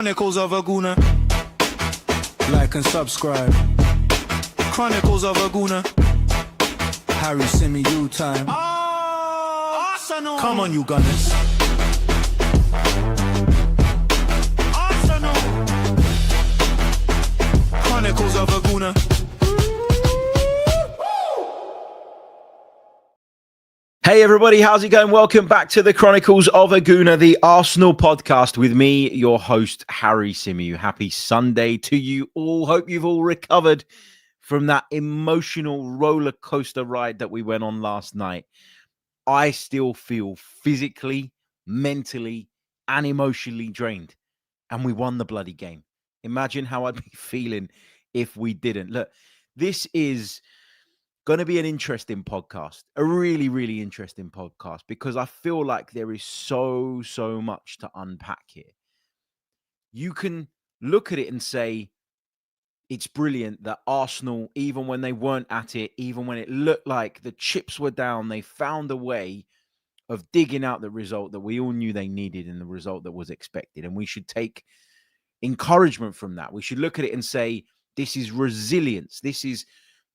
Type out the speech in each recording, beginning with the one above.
Chronicles of a Gooner. Like and subscribe. Chronicles of a Gooner. Harry Symeou time. Arsenal. Come on, you Gunners. Arsenal. Chronicles of a Gooner. Hey everybody, how's it going? Welcome back to the Chronicles of a Gooner, the Arsenal podcast with me, your host, Harry Symeou. Happy Sunday to you all. Hope you've all recovered from that emotional roller coaster ride that we went on last night. I still feel physically, mentally, and emotionally drained. And we won the bloody game. Imagine how I'd be feeling if we didn't. Look, this is going to be an interesting podcast, a really, really interesting podcast, because I feel like there is so much to unpack here. You can look at it and say it's brilliant that Arsenal, even when they weren't at it, even when it looked like the chips were down, they found a way of digging out the result that we all knew they needed and the result that was expected. And we should take encouragement from that. We should look at it and say, this is resilience. This is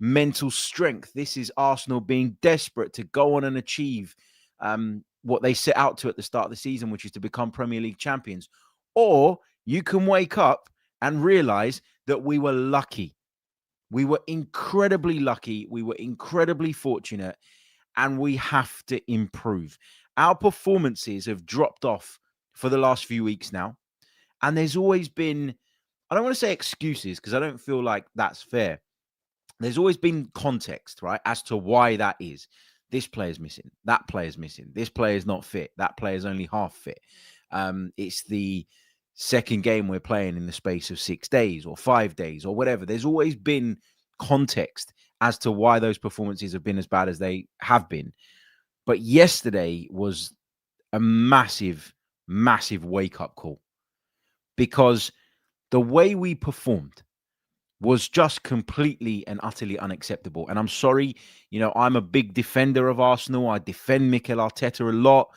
mental strength. This is Arsenal being desperate to go on and achieve what they set out to at the start of the season, which is to become Premier League champions. Or you can wake up and realize that we were lucky. We were incredibly lucky. We were incredibly fortunate, and we have to improve. Our performances have dropped off for the last few weeks now, and there's always been, I don't want to say excuses because I don't feel like that's fair. There's always been context, right, as to why that is. This player's missing. That player's missing. This player's not fit. That player's only half fit. It's the second game we're playing in the space of 6 days or 5 days or whatever. There's always been context as to why those performances have been as bad as they have been. But yesterday was a massive wake-up call, because the way we performed was just completely and utterly unacceptable. And I'm sorry, I'm a big defender of Arsenal. I defend Mikel Arteta a lot.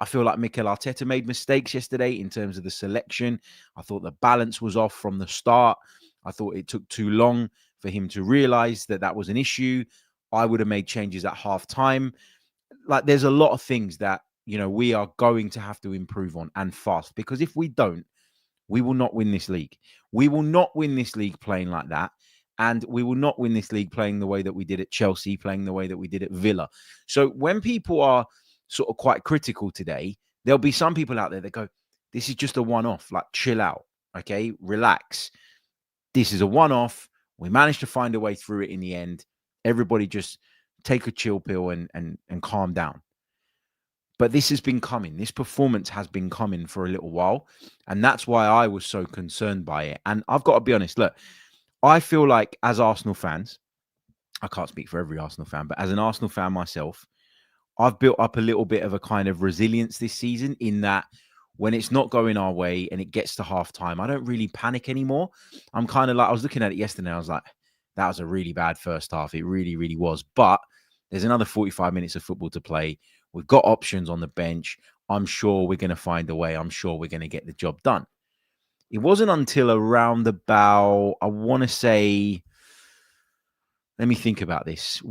I feel like Mikel Arteta made mistakes yesterday in terms of the selection. I thought the balance was off from the start. I thought it took too long for him to realize that that was an issue. I would have made changes at half time. Like, there's a lot of things that, we are going to have to improve on, and fast, because if we don't, we will not win this league. We will not win this league playing like that. And we will not win this league playing the way that we did at Chelsea, playing the way that we did at Villa. So when people are sort of quite critical today, there'll be some people out there that go, this is just a one-off, like, chill out, okay? Relax. This is a one-off. We managed to find a way through it in the end. Everybody just take a chill pill and calm down. But this has been coming. This performance has been coming for a little while. And that's why I was so concerned by it. And I've got to be honest, look, I feel like as Arsenal fans, I can't speak for every Arsenal fan, but as an Arsenal fan myself, I've built up a little bit of a kind of resilience this season, in that when it's not going our way and it gets to half time, I don't really panic anymore. I'm kind of like, I was looking at it yesterday, I was like, that was a really bad first half. It really, really was. But there's another 45 minutes of football to play. We've got options on the bench. I'm sure we're going to find a way. I'm sure we're going to get the job done. It wasn't until around about, I want to say, let me think about this.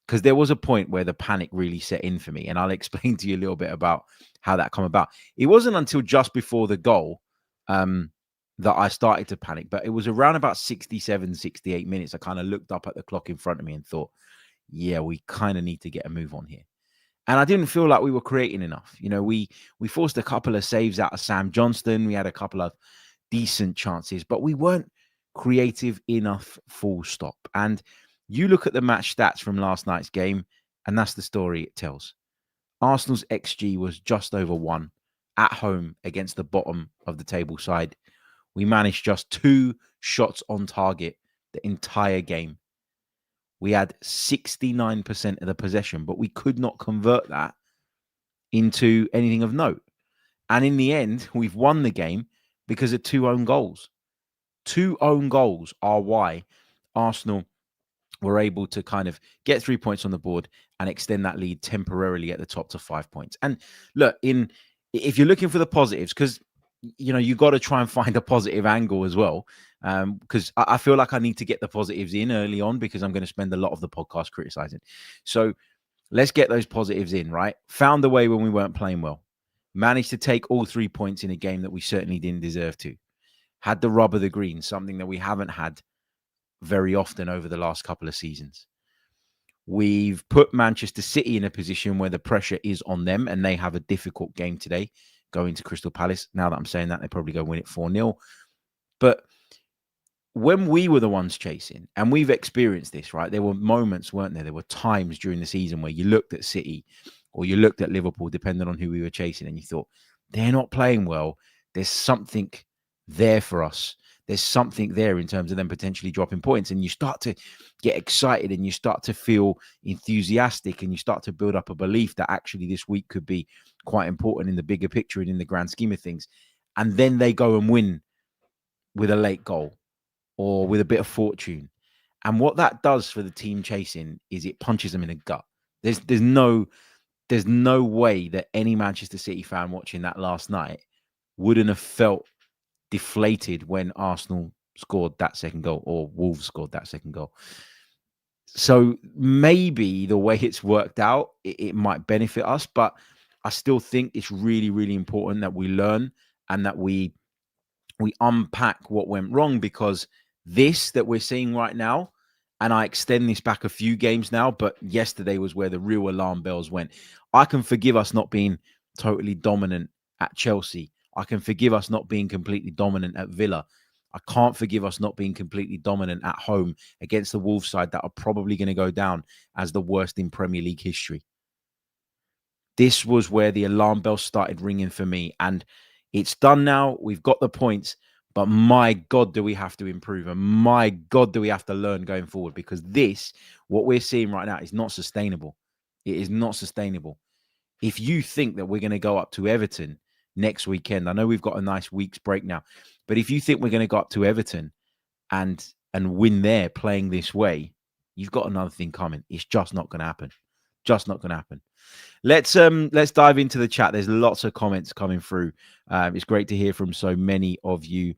Because there was a point where the panic really set in for me. And I'll explain to you a little bit about how that come about. It wasn't until just before the goal that I started to panic. But it was around about 67, 68 minutes. I kind of looked up at the clock in front of me and thought, yeah, we kind of need to get a move on here. And I didn't feel like we were creating enough. We forced a couple of saves out of Sam Johnston. We had a couple of decent chances, but we weren't creative enough, full stop. And you look at the match stats from last night's game, and that's the story it tells. Arsenal's XG was just over 1 at home against the bottom of the table side. We managed just 2 shots on target the entire game. We had 69% of the possession, but we could not convert that into anything of note. And in the end, we've won the game because of 2 own goals. 2 own goals are why Arsenal were able to kind of get 3 points on the board and extend that lead temporarily at the top to 5 points. And look, if you're looking for the positives, because you got to try and find a positive angle as well. Because I feel like I need to get the positives in early on because I'm going to spend a lot of the podcast criticizing. So let's get those positives in, right? Found a way when we weren't playing well. Managed to take all 3 points in a game that we certainly didn't deserve to. Had the rub of the green, something that we haven't had very often over the last couple of seasons. We've put Manchester City in a position where the pressure is on them and they have a difficult game today going to Crystal Palace. Now that I'm saying that, they probably go win it 4-0. But when we were the ones chasing, and we've experienced this, right? There were moments, weren't there? There were times during the season where you looked at City or you looked at Liverpool, depending on who we were chasing, and you thought, they're not playing well. There's something there for us. There's something there in terms of them potentially dropping points. And you start to get excited and you start to feel enthusiastic and you start to build up a belief that actually this week could be quite important in the bigger picture and in the grand scheme of things. And then they go and win with a late goal or with a bit of fortune. And what that does for the team chasing is it punches them in the gut. There's no way that any Manchester City fan watching that last night wouldn't have felt deflated when Arsenal scored that second goal or Wolves scored that second goal. So maybe the way it's worked out, it might benefit us, but I still think it's really, really important that we learn and that we unpack what went wrong, because this that we're seeing right now, and I extend this back a few games now, but yesterday was where the real alarm bells went. I can forgive us not being totally dominant at Chelsea. I can forgive us not being completely dominant at Villa. I can't forgive us not being completely dominant at home against the Wolves side that are probably going to go down as the worst in Premier League history. This was where the alarm bells started ringing for me, and it's done now. We've got the points, but my God, do we have to improve, and my God, do we have to learn going forward, because what we're seeing right now is not sustainable. It is not sustainable. If you think that we're going to go up to Everton next weekend, I know we've got a nice week's break now, but if you think we're going to go up to Everton and win there playing this way, you've got another thing coming. It's just not going to happen. Just not going to happen. Let's dive into the chat. There's lots of comments coming through. It's great to hear from so many of you.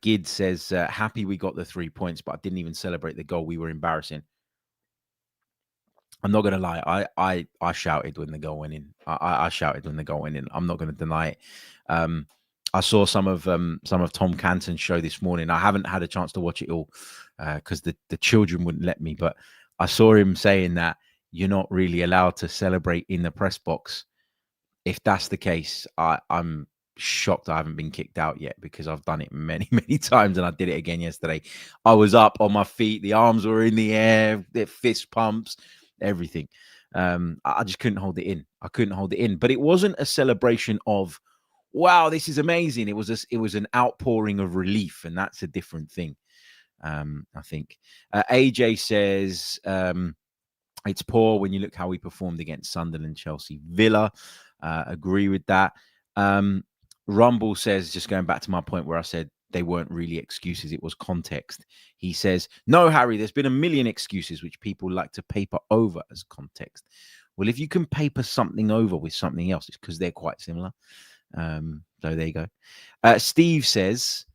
Gid says, happy we got the 3 points, but I didn't even celebrate the goal. We were embarrassing. I'm not going to lie. I shouted when the goal went in. I shouted when the goal went in. I'm not going to deny it. I saw some of Tom Canton's show this morning. I haven't had a chance to watch it all because the children wouldn't let me. But I saw him saying that you're not really allowed to celebrate in the press box. If that's the case, I'm shocked I haven't been kicked out yet, because I've done it many, many times, and I did it again yesterday. I was up on my feet, the arms were in the air, the fist pumps, everything. I just couldn't hold it in. I couldn't hold it in. But it wasn't a celebration of, wow, this is amazing. It was an outpouring of relief, and that's a different thing. I think AJ says it's poor when you look how we performed against Sunderland, Chelsea, Villa. Agree with that. Rumble says, just going back to my point where I said they weren't really excuses, it was context. He says, no, Harry, there's been a million excuses which people like to paper over as context. Well, if you can paper something over with something else, it's because they're quite similar. So there you go. Steve says,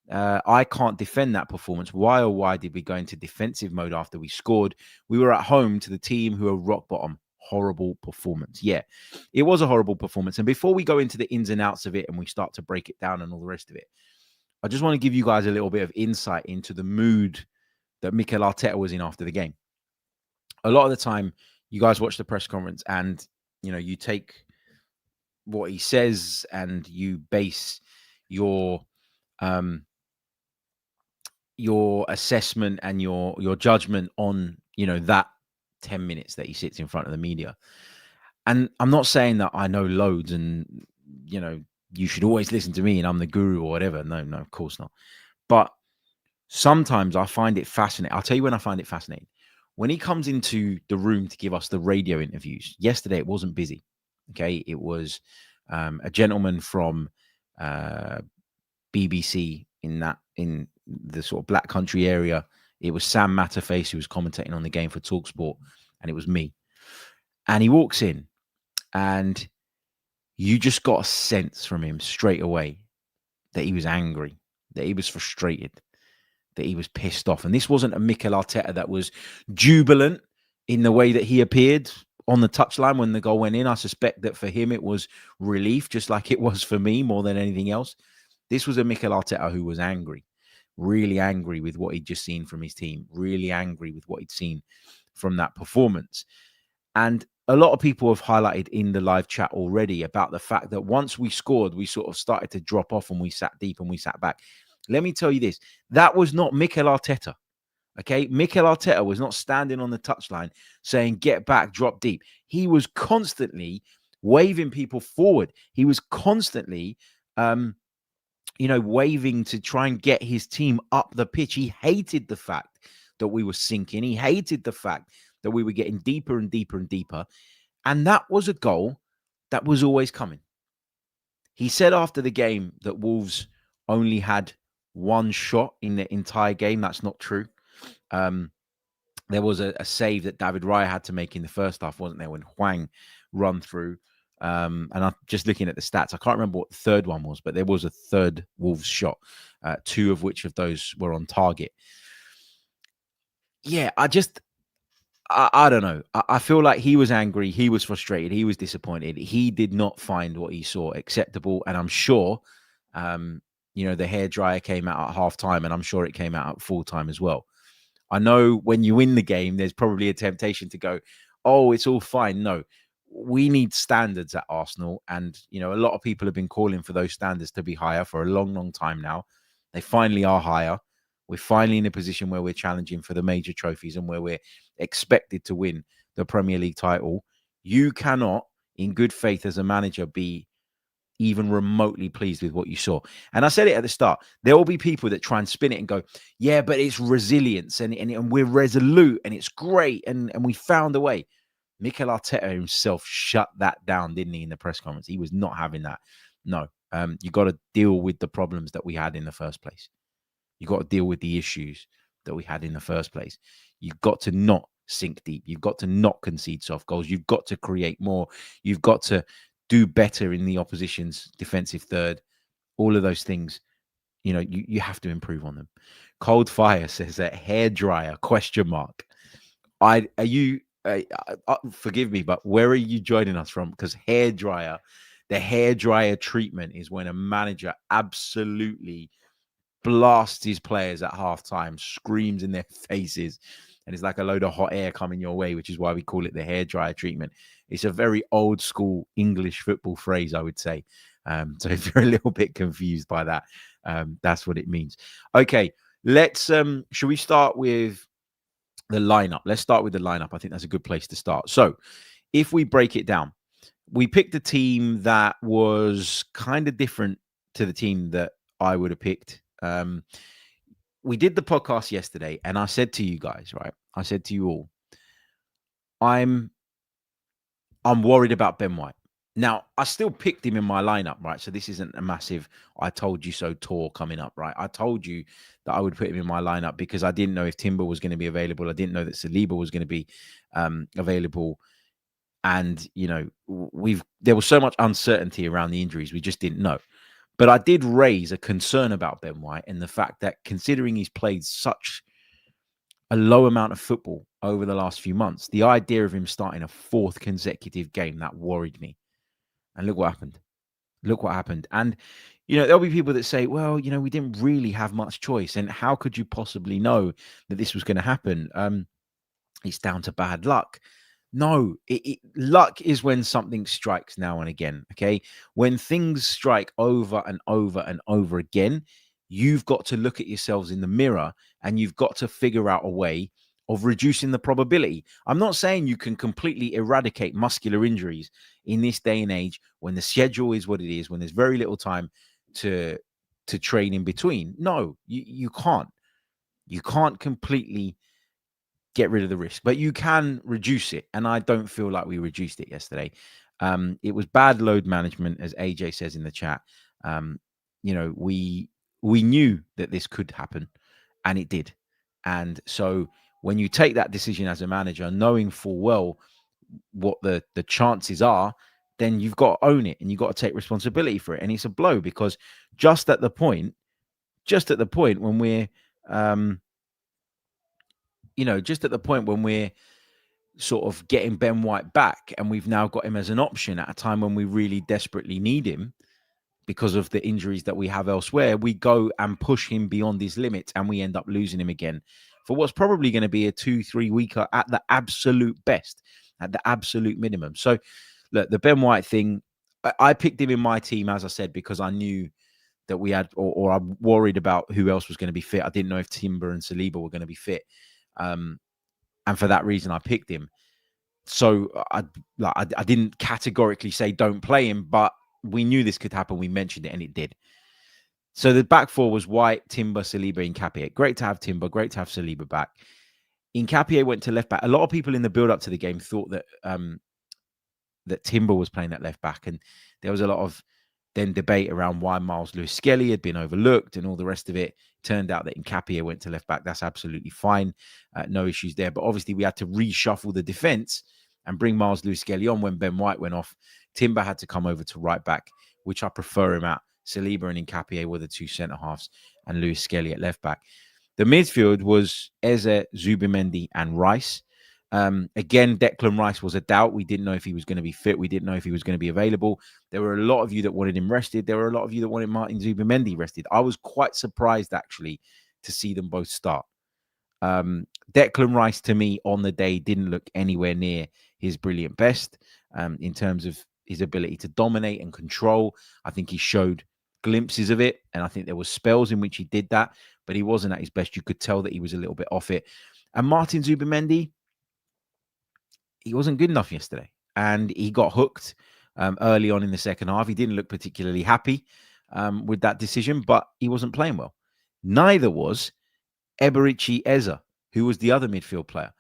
I can't defend that performance. Why did we go into defensive mode after we scored? We were at home to the team who are rock bottom. Horrible performance. Yeah, it was a horrible performance. And before we go into the ins and outs of it and we start to break it down and all the rest of it, I just want to give you guys a little bit of insight into the mood that Mikel Arteta was in after the game. A lot of the time, you guys watch the press conference and, you take what he says and you base your assessment and your judgment on, that 10 minutes that he sits in front of the media. And I'm not saying that I know loads and, you should always listen to me and I'm the guru or whatever. No, of course not. But sometimes I find it fascinating. I'll tell you when I find it fascinating. When he comes into the room to give us the radio interviews. Yesterday, it wasn't busy. Okay. It was a gentleman from BBC in the sort of Black Country area. It was Sam Matterface who was commentating on the game for TalkSport, and it was me. And he walks in and you just got a sense from him straight away that he was angry, that he was frustrated, that he was pissed off. And this wasn't a Mikel Arteta that was jubilant in the way that he appeared on the touchline when the goal went in. I suspect that for him it was relief, just like it was for me more than anything else. This was a Mikel Arteta who was angry, really angry with what he'd just seen from his team, really angry with what he'd seen from that performance. And a lot of people have highlighted in the live chat already about the fact that once we scored, we sort of started to drop off and we sat deep and we sat back. Let me tell you this. That was not Mikel Arteta. Okay. Mikel Arteta was not standing on the touchline saying, get back, drop deep. He was constantly waving people forward. He was constantly, waving to try and get his team up the pitch. He hated the fact that we were sinking. He hated the fact that we were getting deeper and deeper and deeper. And that was a goal that was always coming. He said after the game that Wolves only had one shot in the entire game. That's not true. There was a save that David Raya had to make in the first half, wasn't there, when Hwang run through. And I'm just looking at the stats. I can't remember what the third one was, but there was a third Wolves shot, two of which of those were on target. Yeah, I don't know. I feel like he was angry. He was frustrated. He was disappointed. He did not find what he saw acceptable. And I'm sure, the hairdryer came out at halftime, and I'm sure it came out at full time as well. I know when you win the game, there's probably a temptation to go, oh, it's all fine. No, we need standards at Arsenal. And, a lot of people have been calling for those standards to be higher for a long, long time now. They finally are higher. We're finally in a position where we're challenging for the major trophies and where we're expected to win the Premier League title. You cannot, in good faith as a manager, be even remotely pleased with what you saw. And I said it at the start. There will be people that try and spin it and go, yeah, but it's resilience and we're resolute and it's great and we found a way. Mikel Arteta himself shut that down, didn't he, in the press conference? He was not having that. No, you got to deal with the problems that we had in the first place. You got to deal with the issues that we had in the first place. You've got to not sink deep. You've got to not concede soft goals. You've got to create more. You've got to do better in the opposition's defensive third. All of those things, you have to improve on them. Cold Fire says that hairdryer ? Forgive me, but where are you joining us from? Because the hairdryer treatment is when a manager absolutely blasts his players at halftime, screams in their faces, and it's like a load of hot air coming your way, which is why we call it the hairdryer treatment. It's a very old school English football phrase, I would say. So if you're a little bit confused by that, that's what it means. Okay, should we start with the lineup? Let's start with the lineup. I think that's a good place to start. So if we break it down, we picked a team that was kind of different to the team that I would have picked. We did the podcast yesterday, and I said to you guys, right? I said to you all, I'm worried about Ben White. Now, I still picked him in my lineup, right? So this isn't a massive I told you so tour coming up, right? I told you that I would put him in my lineup because I didn't know if Timber was going to be available. I didn't know that Saliba was going to be available. And, there was so much uncertainty around the injuries. We just didn't know. But I did raise a concern about Ben White and the fact that considering he's played such a low amount of football over the last few months, the idea of him starting a fourth consecutive game, that worried me. And look what happened. Look what happened. And, there'll be people that say, well, we didn't really have much choice. And how could you possibly know that this was going to happen? It's down to bad luck. No, luck is when something strikes now and again, okay? When things strike over and over and over again, you've got to look at yourselves in the mirror and you've got to figure out a way of reducing the probability. I'm not saying you can completely eradicate muscular injuries in this day and age when the schedule is what it is, when there's very little time to train in between. No, you can't. You can't completely get rid of the risk, but you can reduce it. And I don't feel like we reduced it yesterday. It was bad load management, as AJ says in the chat. We knew that this could happen, and it did. And so when you take that decision as a manager, knowing full well what the chances are, then you've got to own it and you've got to take responsibility for it. And it's a blow because just at the point when we're, just at the point when we're sort of getting Ben White back and we've now got him as an option at a time when we really desperately need him because of the injuries that we have elsewhere, we go and push him beyond his limits and we end up losing him again for what's probably going to be a 2-3 weeker at the absolute best, at the absolute minimum. So look, the Ben White thing, I picked him in my team, as I said, because I knew that we had, or I'm worried about who else was going to be fit. I didn't know if Timber and Saliba were going to be fit. And for that reason, I picked him. So I didn't categorically say don't play him, but we knew this could happen. We mentioned it, and it did. So the back four was White, Timber, Saliba, Nketiah. Great to have Timber. Great to have Saliba back. Nketiah went to left back. A lot of people in the build-up to the game thought that that Timber was playing at left back, and there was a lot of then debate around why Miles Lewis-Skelly had been overlooked and all the rest of it. Turned out that Nketiah went to left back. That's absolutely fine. No issues there. But obviously we had to reshuffle the defense and bring Miles Lewis-Skelly on when Ben White went off. Timber had to come over to right back, which I prefer him at. Saliba and Nketiah were the two centre-halves and Lewis-Skelly at left back. The midfield was Eze, Zubimendi and Rice. Again, Declan Rice was a doubt. We didn't know if he was going to be fit. We didn't know if he was going to be available. There were a lot of you that wanted him rested. There were a lot of you that wanted Martin Zubimendi rested. I was quite surprised, actually, to see them both start. Declan Rice, to me, on the day, didn't look anywhere near his brilliant best in terms of his ability to dominate and control. I think he showed glimpses of it, and I think there were spells in which he did that, but he wasn't at his best. You could tell that he was a little bit off it. And Martin Zubimendi, he wasn't good enough yesterday, and he got hooked early on in the second half. He didn't look particularly happy with that decision, but he wasn't playing well. Neither was Eberechi Eze, who was the other midfield player.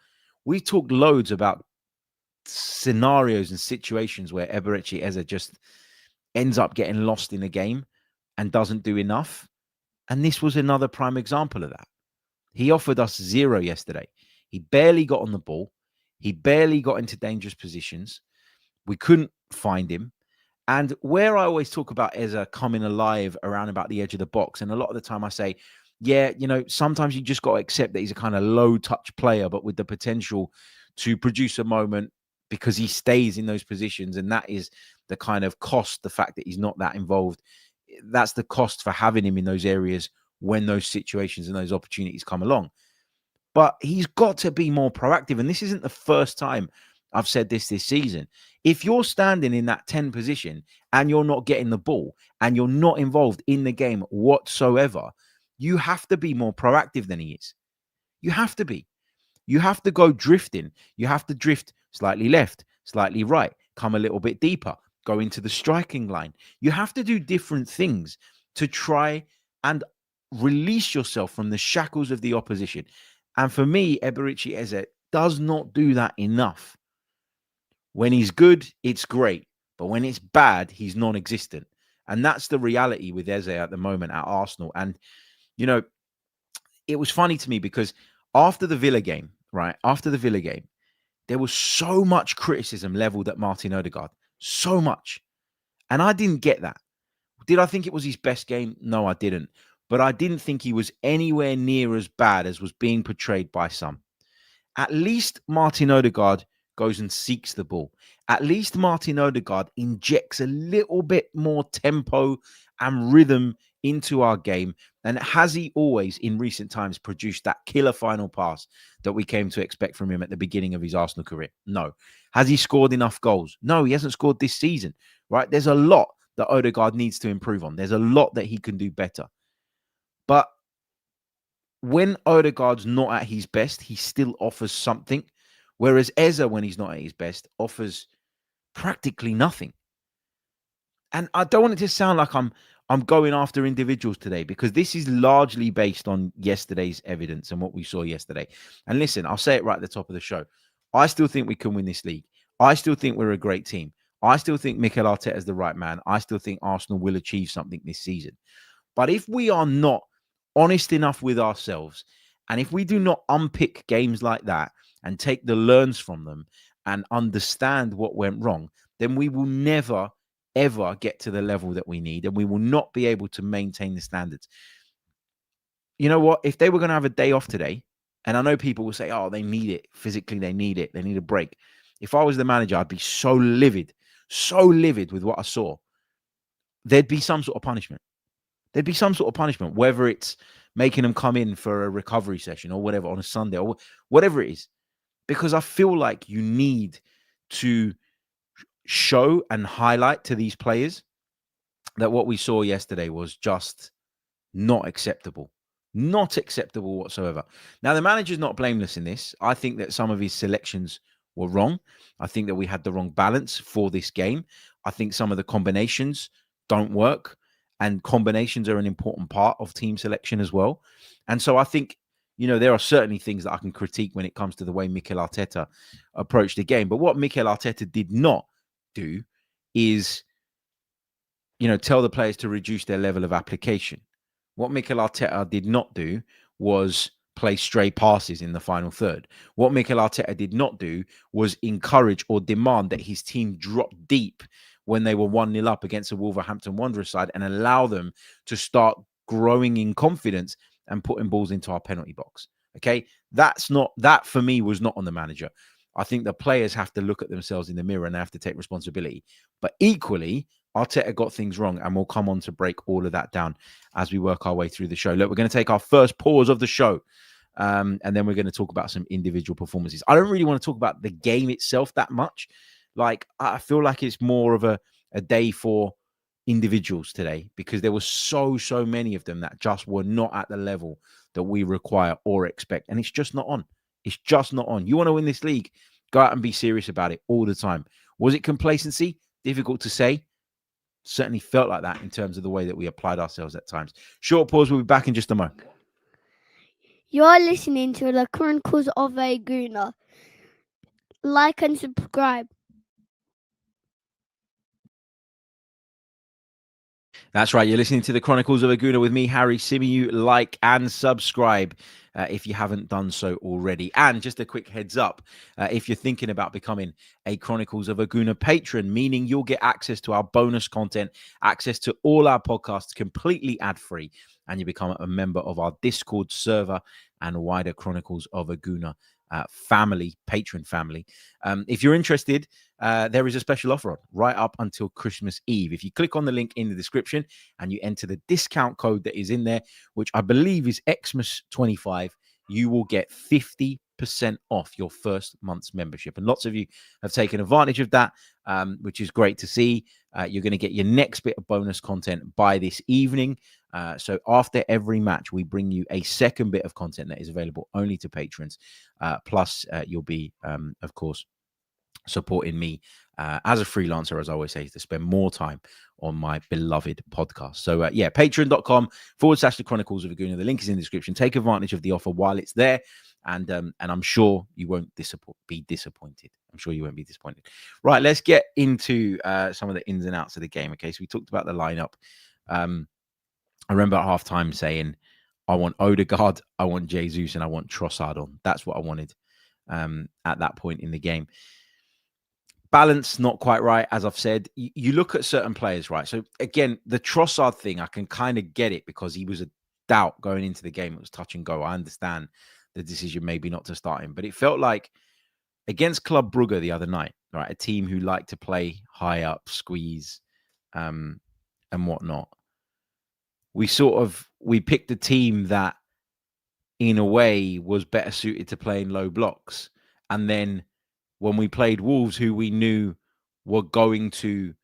We talked loads about scenarios and situations where Eberechi Eze just ends up getting lost in a game and doesn't do enough. And this was another prime example of that. He offered us zero yesterday. He barely got on the ball. He barely got into dangerous positions. We couldn't find him. And where I always talk about Eze coming alive around about the edge of the box, and a lot of the time I say, yeah, sometimes you just got to accept that he's a kind of low-touch player, but with the potential to produce a moment because he stays in those positions, and that is the kind of cost, the fact that he's not that involved. That's the cost for having him in those areas when those situations and those opportunities come along. But he's got to be more proactive. And this isn't the first time I've said this season. If you're standing in that 10 position and you're not getting the ball and you're not involved in the game whatsoever, you have to be more proactive than he is. You have to be. You have to go drifting. You have to drift slightly left, slightly right, come a little bit deeper, go into the striking line. You have to do different things to try and release yourself from the shackles of the opposition. And for me, Eberechi Eze does not do that enough. When he's good, it's great. But when it's bad, he's non-existent. And that's the reality with Eze at the moment at Arsenal. And, it was funny to me because after the Villa game, there was so much criticism leveled at Martin Odegaard. So much. And I didn't get that. Did I think it was his best game? No, I didn't. But I didn't think he was anywhere near as bad as was being portrayed by some. At least Martin Odegaard goes and seeks the ball. At least Martin Odegaard injects a little bit more tempo and rhythm into our game. And has he always, in recent times, produced that killer final pass that we came to expect from him at the beginning of his Arsenal career? No. Has he scored enough goals? No, he hasn't scored this season, right? There's a lot that Odegaard needs to improve on. There's a lot that he can do better. But when Odegaard's not at his best, he still offers something. Whereas Eze, when he's not at his best, offers practically nothing. And I don't want it to sound like I'm going after individuals today, because this is largely based on yesterday's evidence and what we saw yesterday. And listen, I'll say it right at the top of the show. I still think we can win this league. I still think we're a great team. I still think Mikel Arteta is the right man. I still think Arsenal will achieve something this season. But if we are not honest enough with ourselves, and if we do not unpick games like that and take the learns from them and understand what went wrong, then we will never, ever get to the level that we need, and we will not be able to maintain the standards. You know what? If they were going to have a day off today, and I know people will say, oh, they need it. Physically, they need it. They need a break. If I was the manager, I'd be so livid with what I saw. There'd be some sort of punishment. Whether it's making them come in for a recovery session or whatever on a Sunday or whatever it is. Because I feel like you need to show and highlight to these players that what we saw yesterday was just not acceptable. Not acceptable whatsoever. Now, the manager's not blameless in this. I think that some of his selections were wrong. I think that we had the wrong balance for this game. I think some of the combinations don't work, and combinations are an important part of team selection as well. And so I think, there are certainly things that I can critique when it comes to the way Mikel Arteta approached the game. But what Mikel Arteta did not do is, tell the players to reduce their level of application. What Mikel Arteta did not do was play stray passes in the final third. What Mikel Arteta did not do was encourage or demand that his team drop deep when they were 1-0 up against the Wolverhampton Wanderers side and allow them to start growing in confidence and putting balls into our penalty box. Okay, that for me was not on the manager. I think the players have to look at themselves in the mirror and they have to take responsibility. But equally, Arteta got things wrong, and we'll come on to break all of that down as we work our way through the show. Look, we're going to take our first pause of the show, and then we're going to talk about some individual performances. I don't really want to talk about the game itself that much. Like, I feel like it's more of a day for individuals today, because there were so many of them that just were not at the level that we require or expect, and it's just not on. It's just not on. You want to win this league, go out and be serious about it all the time. Was it complacency? Difficult to say. Certainly felt like that in terms of the way that we applied ourselves at times. Short pause. We'll be back in just a moment. You're listening to the Chronicles of a Gooner. Like and subscribe. That's right. You're listening to the Chronicles of a Gooner with me, Harry Symeou. Like and subscribe if you haven't done so already. And just a quick heads up, if you're thinking about becoming a Chronicles of a Gooner patron, meaning you'll get access to our bonus content, access to all our podcasts completely ad-free, and you become a member of our Discord server and wider Chronicles of a Gooner patron family. If you're interested, there is a special offer on right up until Christmas Eve. If you click on the link in the description and you enter the discount code that is in there, which I believe is Xmas25, you will get 50% off your first month's membership. And lots of you have taken advantage of that, which is great to see. You're going to get your next bit of bonus content by this evening. So after every match, we bring you a second bit of content that is available only to patrons. Plus, you'll be, of course, supporting me as a freelancer, as I always say, to spend more time on my beloved podcast. So patreon.com/the Chronicles of a Gooner. The link is in the description. Take advantage of the offer while it's there. And I'm sure you won't be disappointed. I'm sure you won't be disappointed. Right, let's get into some of the ins and outs of the game. Okay, so we talked about the lineup. I remember at halftime saying, I want Odegaard, I want Jesus, and I want Trossard on. That's what I wanted at that point in the game. Balance, not quite right, as I've said. You look at certain players, right? So, again, the Trossard thing, I can kind of get it because he was a doubt going into the game. It was touch and go. I understand the decision maybe not to start him. But it felt like against Club Brugge the other night, right, a team who like to play high up, squeeze, and whatnot, we picked a team that in a way was better suited to playing low blocks. And then when we played Wolves, who we knew were going to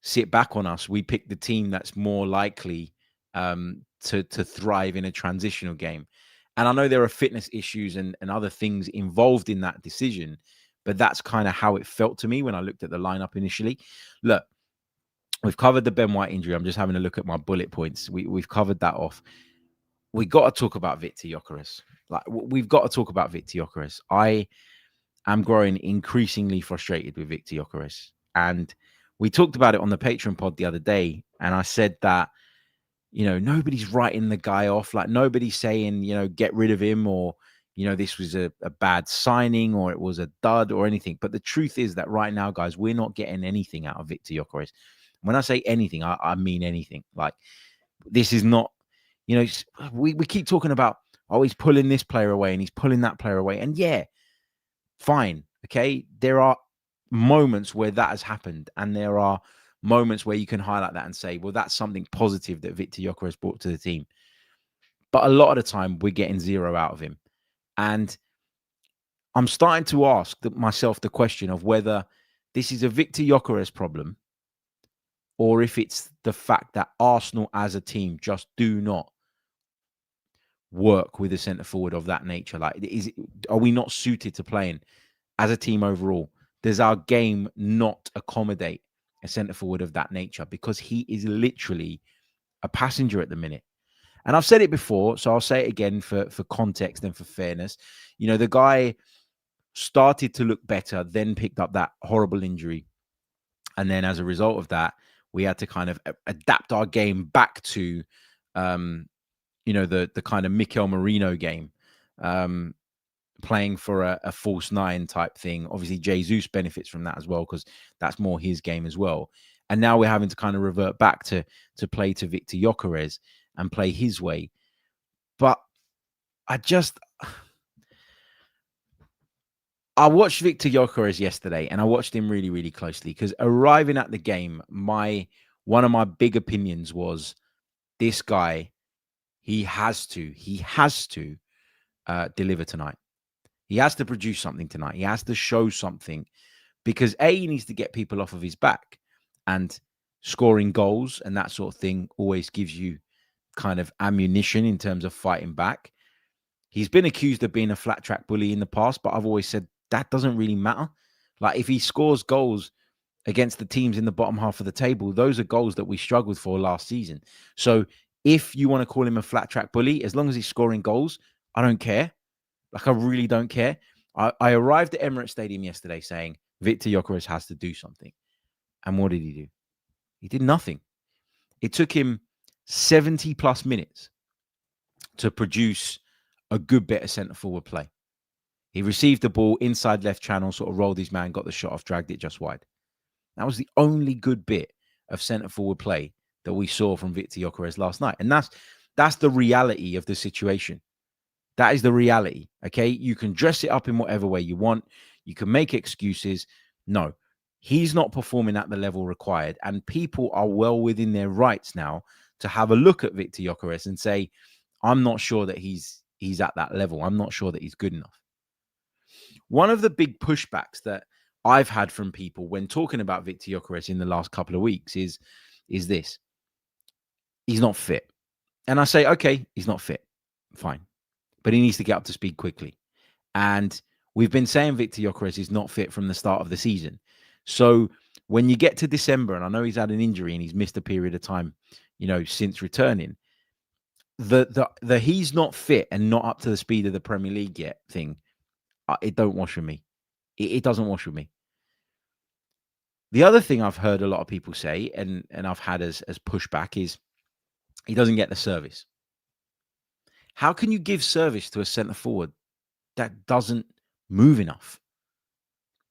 sit back on us, we picked the team that's more likely to thrive in a transitional game. And I know there are fitness issues and other things involved in that decision, but that's kind of how it felt to me when I looked at the lineup initially. Look, we've covered the Ben White injury. I'm just having a look at my bullet points. We've covered that off. We got to talk about Victor Gyokeres. Like, we've got to talk about Victor Gyokeres. I am growing increasingly frustrated with Victor Gyokeres. And we talked about it on the Patreon pod the other day. And I said that, nobody's writing the guy off. Like, nobody's saying, get rid of him or, this was a bad signing or it was a dud or anything. But the truth is that right now, guys, we're not getting anything out of Victor Gyokeres. When I say anything, I mean anything. Like, this is not, we keep talking about, oh, he's pulling this player away and he's pulling that player away. And yeah, fine. Okay. There are moments where that has happened. And there are moments where you can highlight that and say, well, that's something positive that Victor Gyokeres brought to the team. But a lot of the time, we're getting zero out of him. And I'm starting to ask myself the question of whether this is a Victor Gyokeres problem or if it's the fact that Arsenal as a team just do not work with a centre forward of that nature. Like, are we not suited to playing as a team overall? Does our game not accommodate a centre forward of that nature? Because he is literally a passenger at the minute. And I've said it before, so I'll say it again for context and for fairness. The guy started to look better, then picked up that horrible injury. And then as a result of that, we had to kind of adapt our game back to, the kind of Mikel Merino game, playing for a false nine type thing. Obviously, Jesus benefits from that as well because that's more his game as well. And now we're having to kind of revert back to play to Victor Gyokeres and play his way. But I watched Victor Gyokeres yesterday, and I watched him really, really closely because arriving at the game, one of my big opinions was this guy, he has to deliver tonight. He has to produce something tonight. He has to show something because he needs to get people off of his back, and scoring goals and that sort of thing always gives you kind of ammunition in terms of fighting back. He's been accused of being a flat track bully in the past, but I've always said that doesn't really matter. Like, if he scores goals against the teams in the bottom half of the table, those are goals that we struggled for last season. So if you want to call him a flat track bully, as long as he's scoring goals, I don't care. Like, I really don't care. I arrived at Emirates Stadium yesterday saying Victor Gyokeres has to do something. And what did he do? He did nothing. It took him 70 plus minutes to produce a good bit of centre forward play. He received the ball inside left channel, sort of rolled his man, got the shot off, dragged it just wide. That was the only good bit of centre forward play that we saw from Victor Gyokeres last night. And that's the reality of the situation. That is the reality. Okay. You can dress it up in whatever way you want. You can make excuses. No, he's not performing at the level required. And people are well within their rights now to have a look at Victor Gyokeres and say, I'm not sure that he's at that level. I'm not sure that he's good enough. One of the big pushbacks that I've had from people when talking about Victor Gyokeres in the last couple of weeks is this. He's not fit. And I say, okay, he's not fit. Fine. But he needs to get up to speed quickly. And we've been saying Victor Gyokeres is not fit from the start of the season. So when you get to December, and I know he's had an injury and he's missed a period of time, since returning, the he's not fit and not up to the speed of the Premier League yet thing, it don't wash with me. It doesn't wash with me. The other thing I've heard a lot of people say, and I've had as pushback, is he doesn't get the service. How can you give service to a centre forward that doesn't move enough?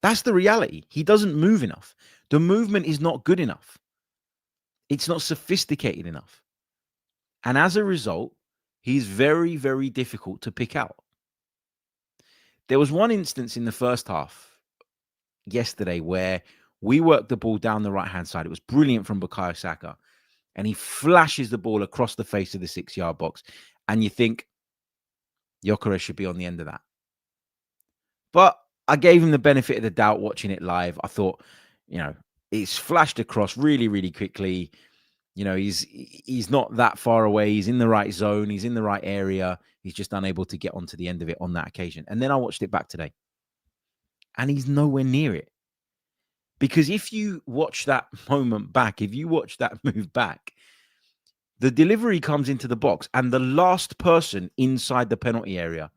That's the reality. He doesn't move enough. The movement is not good enough. It's not sophisticated enough. And as a result, he's very, very difficult to pick out. There was one instance in the first half yesterday where we worked the ball down the right-hand side. It was brilliant from Bukayo Saka. And he flashes the ball across the face of the 6-yard box. And you think, Gyokeres should be on the end of that. But I gave him the benefit of the doubt watching it live. I thought, it's flashed across really, really quickly. He's not that far away. He's in the right zone. He's in the right area. He's just unable to get onto the end of it on that occasion. And then I watched it back today. And he's nowhere near it. Because if you watch that moment back, if you watch that move back, the delivery comes into the box and the last person inside the penalty area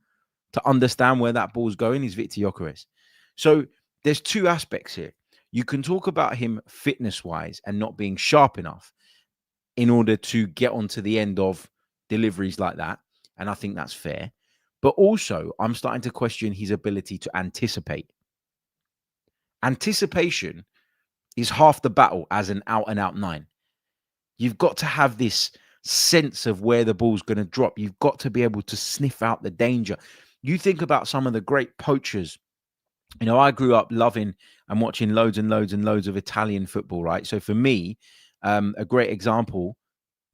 to understand where that ball's going is Victor Gyokeres. So there's two aspects here. You can talk about him fitness-wise and not being sharp enough in order to get onto the end of deliveries like that. And I think that's fair. But also, I'm starting to question his ability to anticipate. Anticipation is half the battle as an out-and-out 9. You've got to have this sense of where the ball's going to drop. You've got to be able to sniff out the danger. You think about some of the great poachers. You know, I grew up loving and watching loads and loads and loads of Italian football, right? So for me, a great example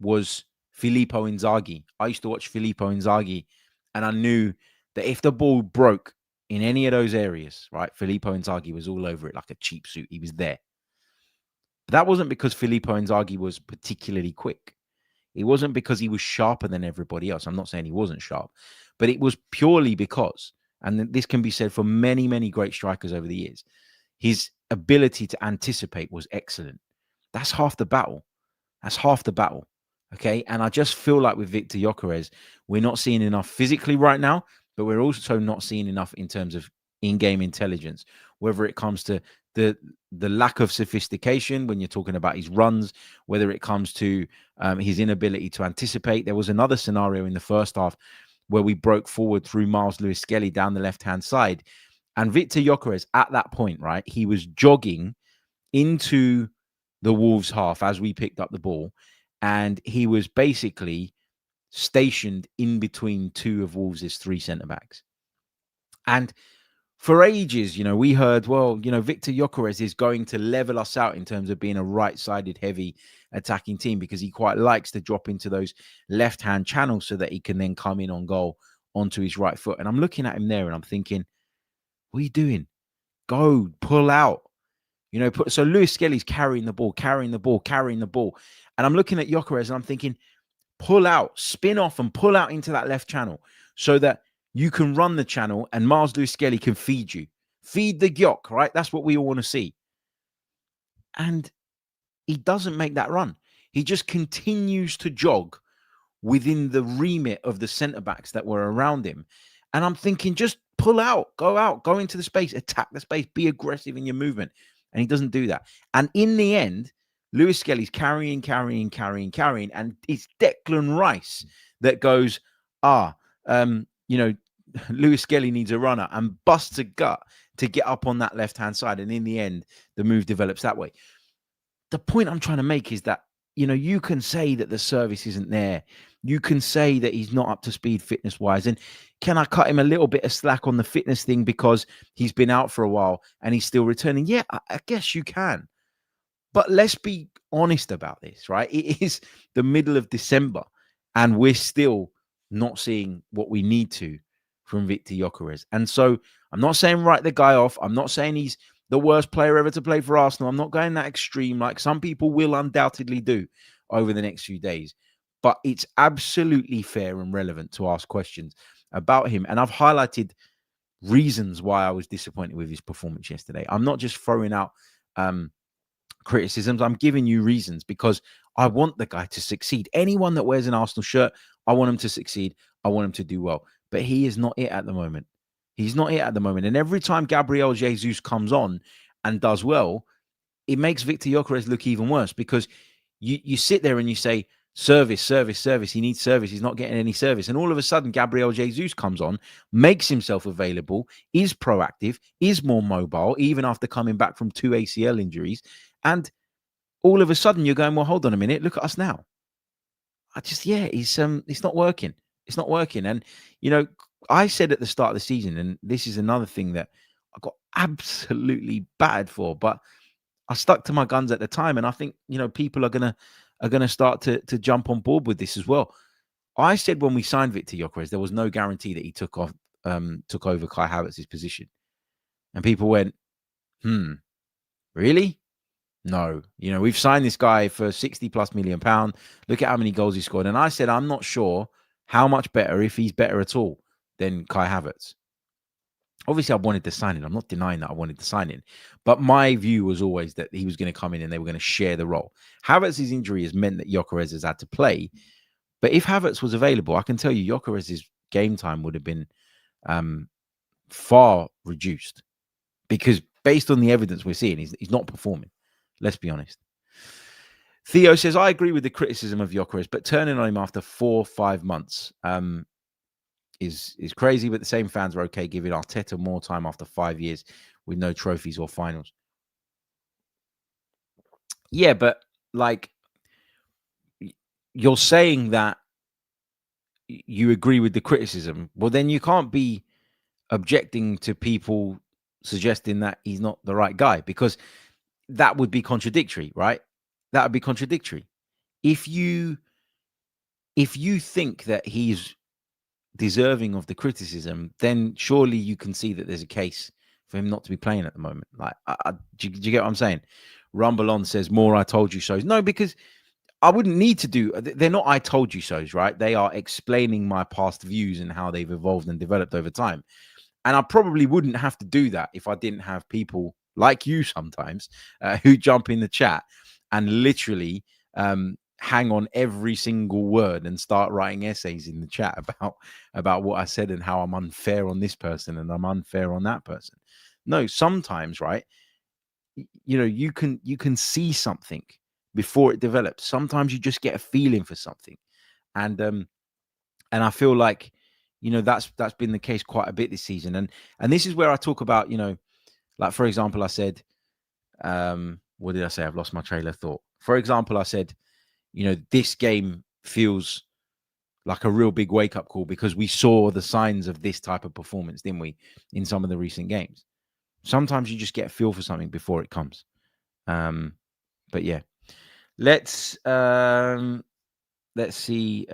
was Filippo Inzaghi. I used to watch Filippo Inzaghi, and I knew that if the ball broke in any of those areas, right, Filippo Inzaghi was all over it like a cheap suit. He was there. But that wasn't because Filippo Inzaghi was particularly quick. It wasn't because he was sharper than everybody else. I'm not saying he wasn't sharp, but it was purely because, and this can be said for many, many great strikers over the years, his ability to anticipate was excellent. That's half the battle. That's half the battle. Okay. And I just feel like with Victor Gyokeres, we're not seeing enough physically right now, but we're also not seeing enough in terms of in-game intelligence, whether it comes to the lack of sophistication when you're talking about his runs, whether it comes to his inability to anticipate. There was another scenario in the first half where we broke forward through Miles Lewis-Skelly down the left-hand side. And Victor Gyokeres, at that point, right, he was jogging into the Wolves half as we picked up the ball. And he was basically stationed in between two of Wolves' three centre-backs. And for ages, you know, we heard, well, you know, Victor Gyokeres is going to level us out in terms of being a right-sided heavy attacking team because he quite likes to drop into those left-hand channels so that he can then come in on goal onto his right foot. And I'm looking at him there and I'm thinking, what are you doing? Go, pull out. You know, so Lewis Skelly's carrying the ball. And I'm looking at Gyokeres and I'm thinking, pull out, spin off and pull out into that left channel so that you can run the channel and Miles Lewis-Skelly can feed you. Feed the Gyok, right? That's what we all want to see. And he doesn't make that run. He just continues to jog within the remit of the centre-backs that were around him. And I'm thinking, just pull out, go into the space, attack the space, be aggressive in your movement. And he doesn't do that. And in the end, Lewis Skelly's carrying. And it's Declan Rice that goes, you know, Lewis Skelly needs a runner and busts a gut to get up on that left-hand side. And in the end, the move develops that way. The point I'm trying to make is that, you know, you can say that the service isn't there. You can say that he's not up to speed fitness-wise. And can I cut him a little bit of slack on the fitness thing because he's been out for a while and he's still returning? Yeah, I guess you can. But let's be honest about this, right? It is the middle of December and we're still not seeing what we need to from Victor Gyokeres. And so I'm not saying write the guy off. I'm not saying he's the worst player ever to play for Arsenal. I'm not going that extreme like some people will undoubtedly do over the next few days. But it's absolutely fair and relevant to ask questions about him. And I've highlighted reasons why I was disappointed with his performance yesterday. I'm not just throwing out criticisms. I'm giving you reasons because I want the guy to succeed. Anyone that wears an Arsenal shirt, I want him to succeed. I want him to do well. But he is not it at the moment. He's not it at the moment. And every time Gabriel Jesus comes on and does well, it makes Victor Gyokeres look even worse because you sit there and you say, service. He needs service. He's not getting any service. And all of a sudden, Gabriel Jesus comes on, makes himself available, is proactive, is more mobile, even after coming back from 2 ACL injuries. And all of a sudden, you're going, well, hold on a minute. Look at us now. It's not working. It's not working. And, you know, I said at the start of the season, and this is another thing that I got absolutely battered for, but I stuck to my guns at the time. And I think, you know, people are gonna start to jump on board with this as well. I said when we signed Victor Gyokeres, there was no guarantee that he took over Kai Havertz's position. And people went, really? No. You know, we've signed this guy for 60+ million pounds. Look at how many goals he scored. And I said, I'm not sure how much better, if he's better at all, than Kai Havertz. Obviously, I wanted to sign him. I'm not denying that I wanted to sign him. But my view was always that he was going to come in and they were going to share the role. Havertz's injury has meant that Gyokeres has had to play. But if Havertz was available, I can tell you Gyokeres' game time would have been far reduced. Because based on the evidence we're seeing, he's not performing. Let's be honest. Theo says, I agree with the criticism of Gyokeres, but turning on him after 4 or 5 months is crazy, but the same fans are okay giving Arteta more time after 5 years with no trophies or finals. Yeah, but like you're saying that you agree with the criticism. Well, then you can't be objecting to people suggesting that he's not the right guy, because that would be contradictory, right? That would be contradictory. If you think that he's deserving of the criticism, then surely you can see that there's a case for him not to be playing at the moment. Like, do you get what I'm saying? Rumble On says, more I told you so's. No, because I wouldn't need to do. They're not I told you so's, right? They are explaining my past views and how they've evolved and developed over time. And I probably wouldn't have to do that if I didn't have people like you sometimes who jump in the chat and literally hang on every single word and start writing essays in the chat about what I said and how I'm unfair on this person and I'm unfair on that person. No, sometimes, right? You know, you can see something before it develops. Sometimes you just get a feeling for something, and I feel like, you know, that's been the case quite a bit this season. And this is where I talk about, you know, like, for example, I said, what did I say? I've lost my trail of thought. For example, I said, you know, this game feels like a real big wake up call because we saw the signs of this type of performance, didn't we, in some of the recent games? Sometimes you just get a feel for something before it comes. But yeah, let's see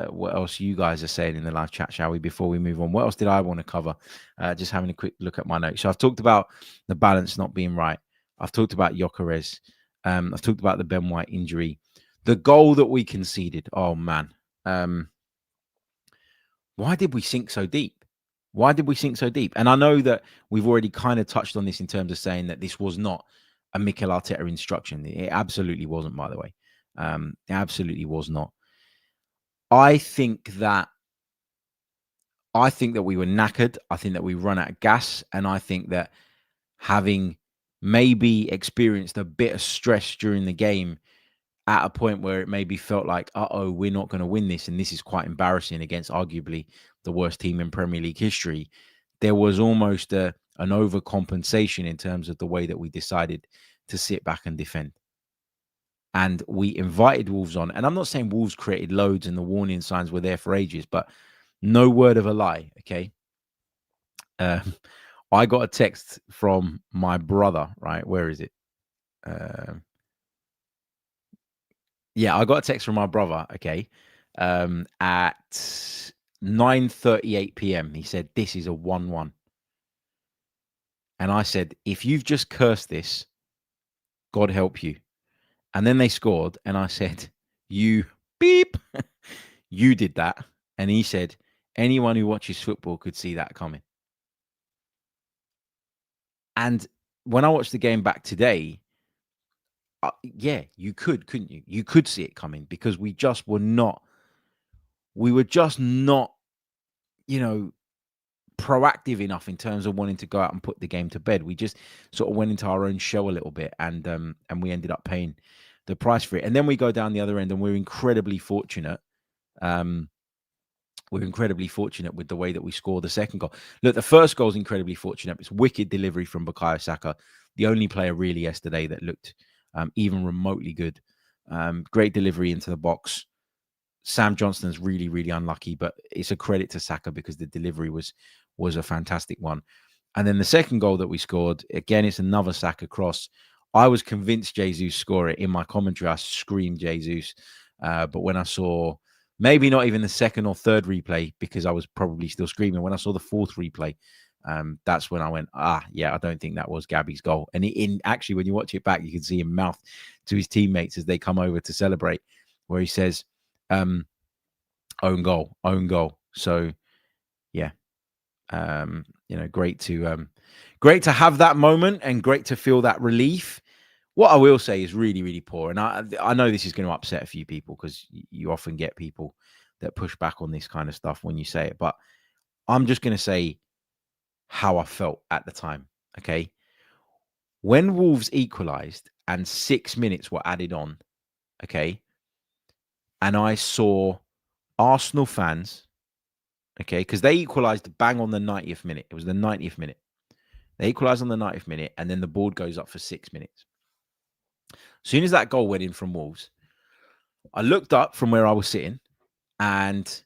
what else you guys are saying in the live chat, shall we, before we move on? What else did I want to cover? Just having a quick look at my notes. So I've talked about the balance not being right. I've talked about Gyokeres. I've talked about the Ben White injury. The goal that we conceded. Oh, man. Why did we sink so deep? Why did we sink so deep? And I know that we've already kind of touched on this in terms of saying that this was not a Mikel Arteta instruction. It absolutely wasn't, by the way. It absolutely was not. I think that we were knackered. I think that we run out of gas. And I think that having maybe experienced a bit of stress during the game at a point where it maybe felt like, we're not going to win this, and this is quite embarrassing against arguably the worst team in Premier League history, there was almost an overcompensation in terms of the way that we decided to sit back and defend. And we invited Wolves on. And I'm not saying Wolves created loads and the warning signs were there for ages, but no word of a lie, okay? I got a text from my brother, right? Where is it? Yeah, I got a text from my brother, okay, at 9:38 p.m. He said, this is a 1-1. And I said, if you've just cursed this, God help you. And then they scored, and I said, you beep, you did that. And he said, anyone who watches football could see that coming. And when I watched the game back today, yeah, you couldn't you? You could see it coming because we were just not, you know, proactive enough in terms of wanting to go out and put the game to bed. We just sort of went into our own show a little bit, and we ended up paying the price for it. And then we go down the other end, and we're incredibly fortunate. We're incredibly fortunate with the way that we score the second goal. Look, the first goal is incredibly fortunate. It's wicked delivery from Bukayo Saka, the only player really yesterday that looked even remotely good. Great delivery into the box. Sam Johnston's really, really unlucky, but it's a credit to Saka because the delivery was a fantastic one. And then the second goal that we scored, again, it's another Saka cross. I was convinced Jesus scored it. In my commentary, I screamed Jesus. But when I saw maybe not even the second or third replay, because I was probably still screaming, when I saw the fourth replay, that's when I went, yeah, I don't think that was Gabby's goal. And actually, when you watch it back, you can see him mouth to his teammates as they come over to celebrate, where he says, own goal. So yeah, great to have that moment and great to feel that relief. What I will say is really, really poor. And I know this is going to upset a few people because you often get people that push back on this kind of stuff when you say it, but I'm just going to say how I felt at the time. Okay. When Wolves equalized and 6 minutes were added on, okay, and I saw Arsenal fans Okay, because they equalized bang on the 90th minute. It was the 90th minute. They equalized on the 90th minute, and then the board goes up for 6 minutes. As soon as that goal went in from Wolves, I looked up from where I was sitting, and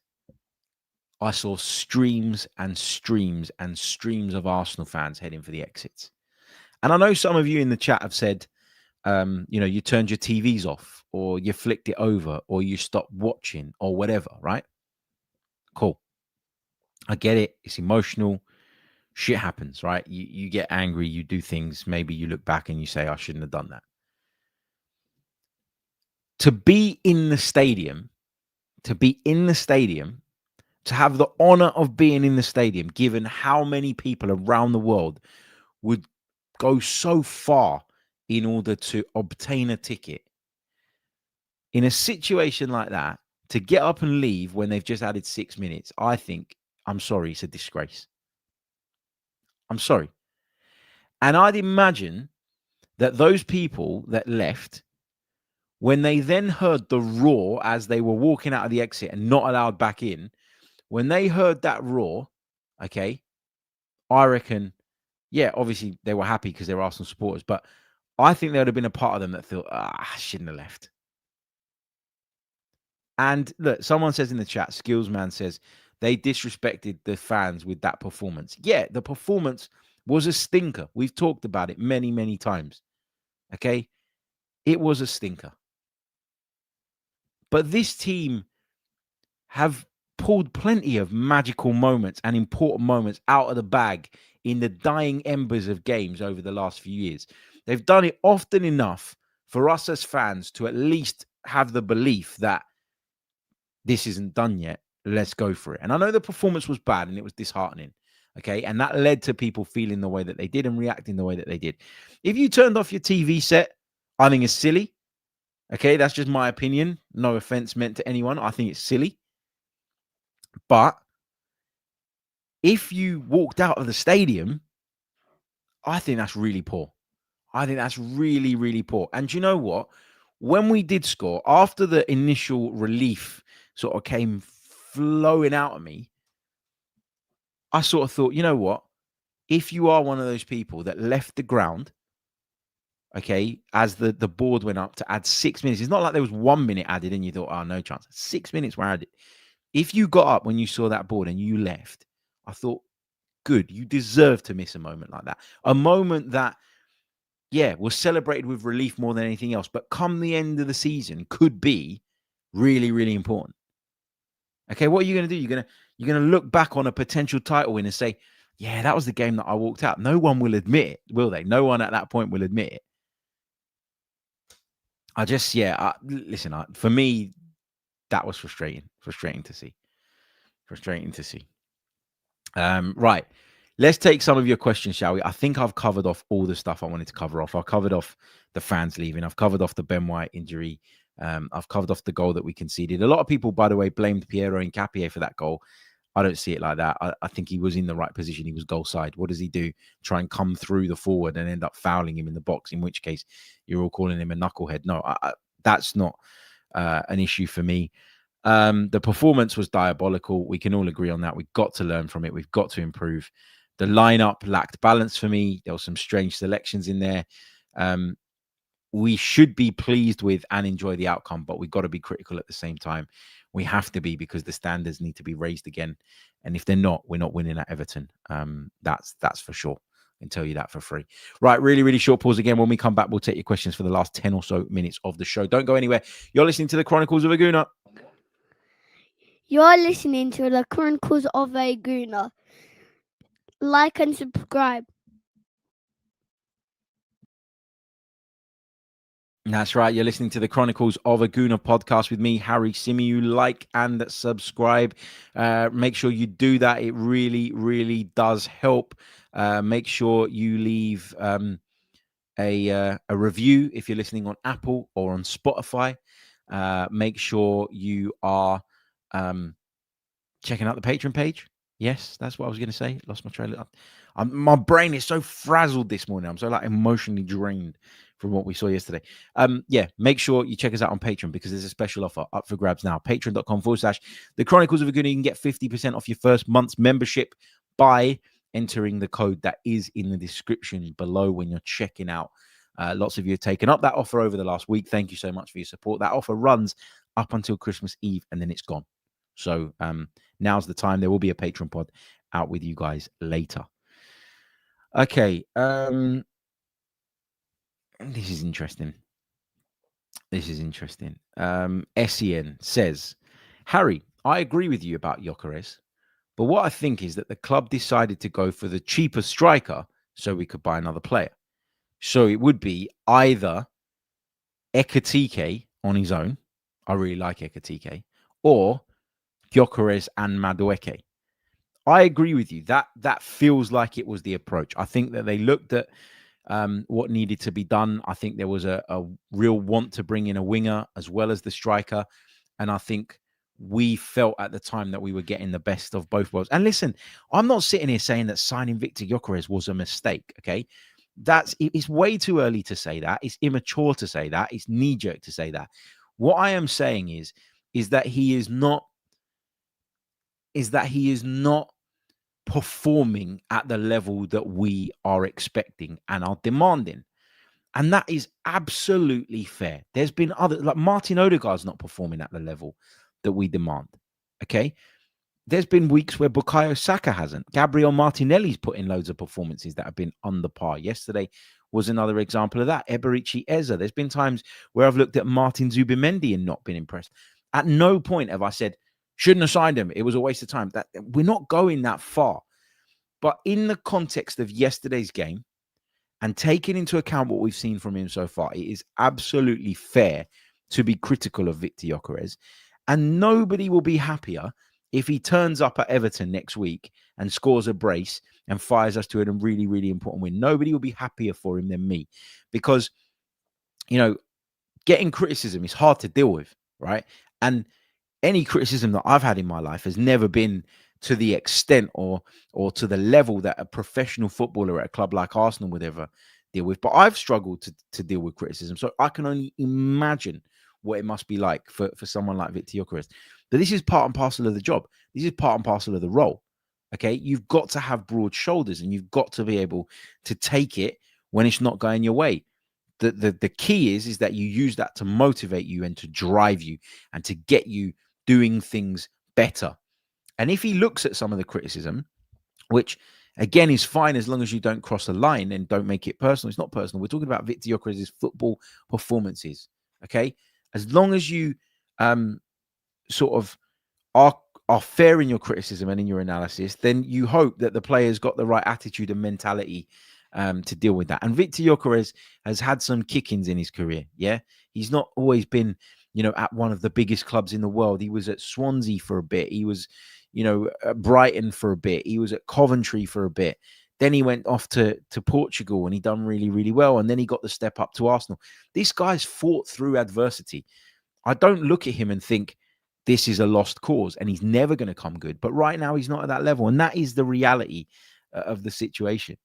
I saw streams and streams and streams of Arsenal fans heading for the exits. And I know some of you in the chat have said, you turned your TVs off, or you flicked it over, or you stopped watching, or whatever, right? Cool. I get it. It's emotional. Shit happens, right? You get angry, you do things. Maybe you look back and you say, I shouldn't have done that. To be in the stadium, to have the honor of being in the stadium, given how many people around the world would go so far in order to obtain a ticket. In a situation like that, to get up and leave when they've just added 6 minutes, I think, I'm sorry, it's a disgrace. I'm sorry. And I'd imagine that those people that left, when they then heard the roar as they were walking out of the exit and not allowed back in, when they heard that roar, okay, I reckon, yeah, obviously they were happy because they're Arsenal supporters, but I think there would have been a part of them that thought, I shouldn't have left. And look, someone says in the chat, Skillsman says, they disrespected the fans with that performance. Yeah, the performance was a stinker. We've talked about it many, many times. Okay? It was a stinker. But this team have pulled plenty of magical moments and important moments out of the bag in the dying embers of games over the last few years. They've done it often enough for us as fans to at least have the belief that this isn't done yet. Let's go for it. And I know the performance was bad and it was disheartening. Okay. And that led to people feeling the way that they did and reacting the way that they did. If you turned off your TV set, I think it's silly. Okay. That's just my opinion. No offense meant to anyone. I think it's silly. But if you walked out of the stadium, I think that's really poor. I think that's really, really poor. And you know what? When we did score, after the initial relief sort of came flowing out of me, I sort of thought, you know what? If you are one of those people that left the ground, okay, as the board went up to add 6 minutes, it's not like there was 1 minute added and you thought, oh, no chance. 6 minutes were added. If you got up when you saw that board and you left, I thought, good, you deserve to miss a moment like that. A moment that, yeah, was celebrated with relief more than anything else, but come the end of the season could be really, really important. Okay, what are you going to do? You're going to look back on a potential title win and say, yeah, that was the game that I walked out. No one will admit it, will they? No one at that point will admit it. Listen, for me, that was frustrating to see. Right. Let's take some of your questions, shall we? I think I've covered off all the stuff I wanted to cover off. I've covered off the fans leaving. I've covered off the Ben White injury. I've covered off the goal that we conceded. A lot of people, by the way, blamed Piero Hincapié for that goal. I don't see it like that. I think he was in the right position. He was goal side. What does he do? Try and come through the forward and end up fouling him in the box, in which case you're all calling him a knucklehead. No, that's not an issue for me. The performance was diabolical. We can all agree on that. We've got to learn from it. We've got to improve. The lineup lacked balance for me. There were some strange selections in there. We should be pleased with and enjoy the outcome, but we've got to be critical at the same time. We have to be, because the standards need to be raised again. And if they're not, we're not winning at Everton. That's for sure. I can tell you that for free. Right, really, really short pause again. When we come back, we'll take your questions for the last 10 or so minutes of the show. Don't go anywhere. You're listening to the Chronicles of a Gooner. You're listening to the Chronicles of a Gooner. Like and subscribe. That's right. You're listening to the Chronicles of a Gooner podcast with me, Harry Symeou. Like and subscribe. Make sure you do that. It really, really does help. Make sure you leave a review if you're listening on Apple or on Spotify. Make sure you are checking out the Patreon page. Yes, that's what I was going to say. Lost my trailer. My brain is so frazzled this morning. I'm so emotionally drained from what we saw yesterday. Yeah, make sure you check us out on Patreon because there's a special offer up for grabs now. Patreon.com/The Chronicles of a Gooner. You can get 50% off your first month's membership by entering the code that is in the description below when you're checking out. Lots of you have taken up that offer over the last week. Thank you so much for your support. That offer runs up until Christmas Eve and then it's gone. So now's the time. There will be a Patreon pod out with you guys later. Okay. This is interesting. SEN says, Harry, I agree with you about Gyokeres, but what I think is that the club decided to go for the cheaper striker so we could buy another player. So it would be either Ekatike on his own. I really like Ekatike. Or Gyokeres and Madueke. I agree with you. That feels like it was the approach. I think that they looked at what needed to be done. I think there was a real want to bring in a winger as well as the striker. And I think we felt at the time that we were getting the best of both worlds. And listen, I'm not sitting here saying that signing Victor Gyokeres was a mistake, okay? It's way too early to say that. It's immature to say that. It's knee-jerk to say that. What I am saying is that he is not performing at the level that we are expecting and are demanding. And that is absolutely fair. There's been other, like Martin Odegaard's not performing at the level that we demand. Okay. There's been weeks where Bukayo Saka hasn't. Gabriel Martinelli's put in loads of performances that have been under par. Yesterday was another example of that. Eberici Eze. There's been times where I've looked at Martin Zubimendi and not been impressed. At no point have I said, shouldn't have signed him. It was a waste of time. That we're not going that far. But in the context of yesterday's game and taking into account what we've seen from him so far, it is absolutely fair to be critical of Victor Gyokeres. And nobody will be happier if he turns up at Everton next week and scores a brace and fires us to a really, really important win. Nobody will be happier for him than me because, you know, getting criticism is hard to deal with, right? And any criticism that I've had in my life has never been to the extent or to the level that a professional footballer at a club like Arsenal would ever deal with. But I've struggled to deal with criticism. So I can only imagine what it must be like for someone like Victor Gyokeres. But this is part and parcel of the job. This is part and parcel of the role. Okay, you've got to have broad shoulders and you've got to be able to take it when it's not going your way. The key is that you use that to motivate you and to drive you and to get you doing things better. And if he looks at some of the criticism, which again is fine as long as you don't cross the line and don't make it personal. It's not personal. We're talking about Victor Gyokeres' football performances. Okay, as long as you sort of are fair in your criticism and in your analysis, then you hope that the player's got the right attitude and mentality to deal with that. And Victor Gyokeres has had some kick-ins in his career. Yeah, he's not always been, you know, at one of the biggest clubs in the world. He was at Swansea for a bit. He was, you know, at Brighton for a bit. He was at Coventry for a bit. Then he went off to Portugal and he done really, really well. And then he got the step up to Arsenal. This guy's fought through adversity. I don't look at him and think this is a lost cause and he's never going to come good. But right now he's not at that level. And that is the reality of the situation.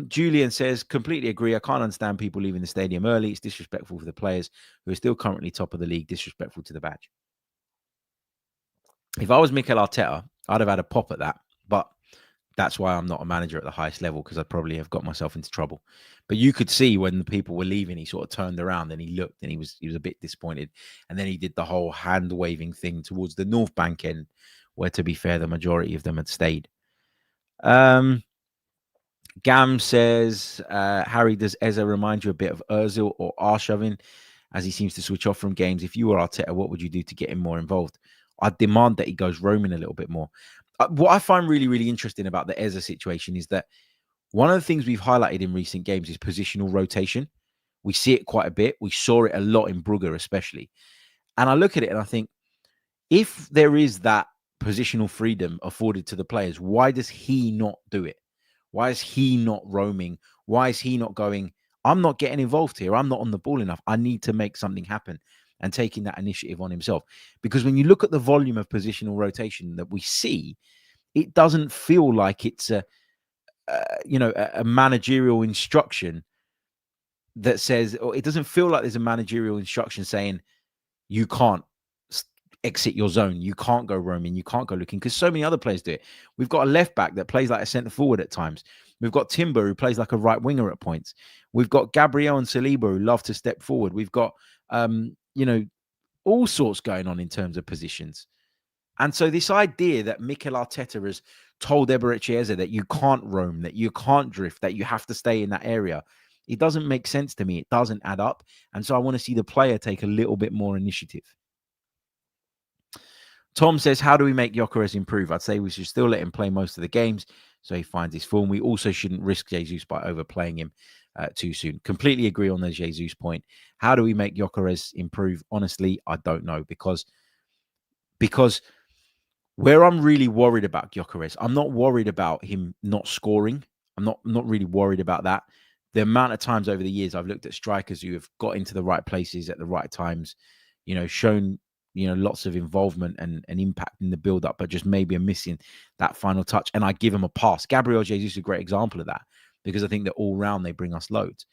Julian says, completely agree. I can't understand people leaving the stadium early. It's disrespectful for the players who are still currently top of the league, disrespectful to the badge. If I was Mikel Arteta, I'd have had a pop at that. But that's why I'm not a manager at the highest level, because I'd probably have got myself into trouble. But you could see when the people were leaving, he sort of turned around and he looked and he was a bit disappointed. And then he did the whole hand waving thing towards the North Bank end, where, to be fair, the majority of them had stayed. Gam says, Harry, does Eze remind you a bit of Ozil or Arshavin, as he seems to switch off from games? If you were Arteta, what would you do to get him more involved? I'd demand that he goes roaming a little bit more. What I find really, really interesting about the Eze situation is that one of the things we've highlighted in recent games is positional rotation. We see it quite a bit. We saw it a lot in Brugge, especially. And I look at it and I think, if there is that positional freedom afforded to the players, why does he not do it? Why is he not roaming? Why is he not going, I'm not getting involved here. I'm not on the ball enough. I need to make something happen, and taking that initiative on himself. Because when you look at the volume of positional rotation that we see, it doesn't feel like it's a managerial instruction that says, or it doesn't feel like there's a managerial instruction saying you can't exit your zone, you can't go roaming, you can't go looking, because so many other players do it. We've got a left back that plays like a centre forward at times. We've got Timber, who plays like a right winger at points. We've got Gabriel and Saliba, who love to step forward. We've got all sorts going on in terms of positions. And so this idea that Mikel Arteta has told Eberechi Eze that you can't roam, that you can't drift, that you have to stay in that area, it doesn't make sense to me. It doesn't add up. And so I want to see the player take a little bit more initiative. Tom says, how do we make Gyokeres improve? I'd say we should still let him play most of the games so he finds his form. We also shouldn't risk Jesus by overplaying him too soon. Completely agree on the Jesus point. How do we make Gyokeres improve? Honestly, I don't know, because where I'm really worried about Gyokeres, I'm not worried about him not scoring. I'm not really worried about that. The amount of times over the years I've looked at strikers who have got into the right places at the right times, shown lots of involvement and impact in the build-up, but just maybe are missing that final touch. And I give him a pass. Gabriel Jesus is a great example of that, because I think that all round they bring us loads.